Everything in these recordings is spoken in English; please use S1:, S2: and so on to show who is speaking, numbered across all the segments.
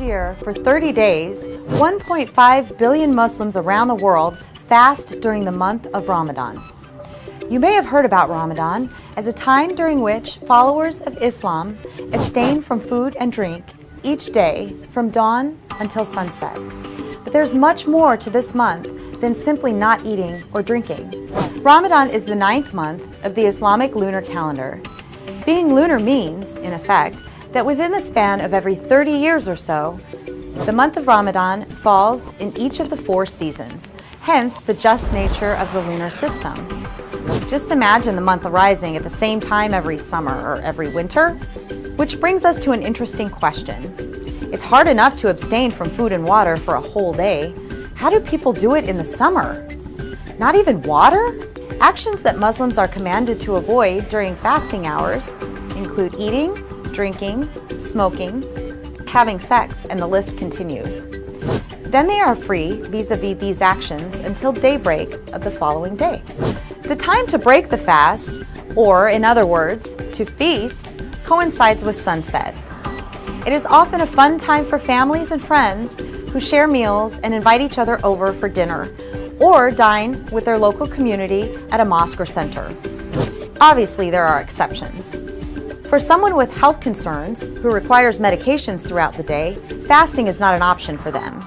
S1: year, for 30 days, 1.5 billion Muslims around the world fast during the month of Ramadan. You may have heard about Ramadan as a time during which followers of Islam abstain from food and drink each day from dawn until sunset. But there's much more to this month than simply not eating or drinking. Ramadan is the 9th month of the Islamic lunar calendar. Being lunar means, in effect, that within the span of every 30 years or so, the month of Ramadan falls in each of the 4 seasons, hence the just nature of the lunar system. Just imagine the month arising at the same time every summer or every winter, which brings us to an interesting question. It's hard enough to abstain from food and water for a whole day. How do people do it in the summer? Not even water? Actions that Muslims are commanded to avoid during fasting hours include eating, drinking, smoking, having sex, and the list continues. Then they are free vis-a-vis these actions until daybreak of the following day. The time to break the fast, or in other words, to feast, coincides with sunset. It is often a fun time for families and friends who share meals and invite each other over for dinner, or dine with their local community at a mosque or center. Obviously, there are exceptions. For someone with health concerns who requires medications throughout the day, fasting is not an option for them.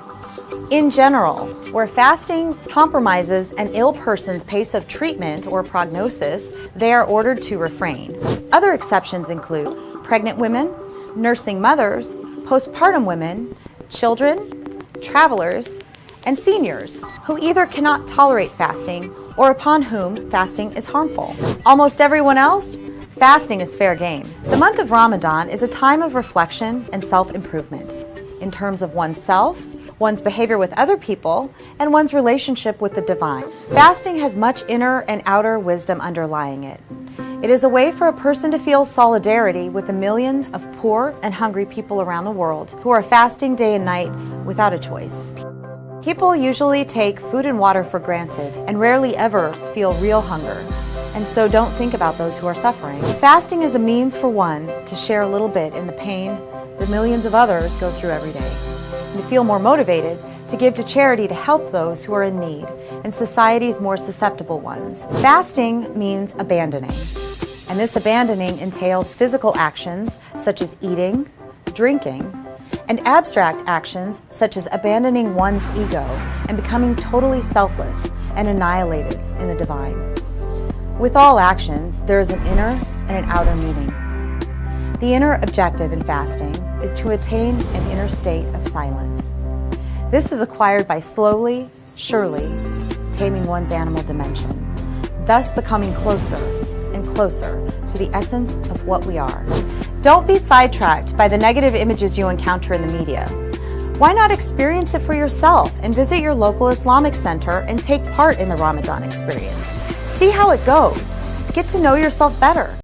S1: In general, where fasting compromises an ill person's pace of treatment or prognosis, they are ordered to refrain. Other exceptions include pregnant women, nursing mothers, postpartum women, children, travelers, and seniors who either cannot tolerate fasting or upon whom fasting is harmful. Almost everyone else, fasting is fair game. The month of Ramadan is a time of reflection and self-improvement in terms of oneself, one's behavior with other people, and one's relationship with the divine. Fasting has much inner and outer wisdom underlying it. It is a way for a person to feel solidarity with the millions of poor and hungry people around the world who are fasting day and night without a choice. People usually take food and water for granted and rarely ever feel real hunger, and so don't think about those who are suffering. Fasting is a means for one to share a little bit in the pain that millions of others go through every day, and to feel more motivated to give to charity to help those who are in need and society's more susceptible ones. Fasting means abandoning, and this abandoning entails physical actions such as eating, drinking, and abstract actions such as abandoning one's ego and becoming totally selfless and annihilated in the divine. With all actions, there is an inner and an outer meaning. The inner objective in fasting is to attain an inner state of silence. This is acquired by slowly, surely taming one's animal dimension, thus becoming closer and closer to the essence of what we are. Don't be sidetracked by the negative images you encounter in the media. Why not experience it for yourself and visit your local Islamic center and take part in the Ramadan experience? See how it goes. Get to know yourself better.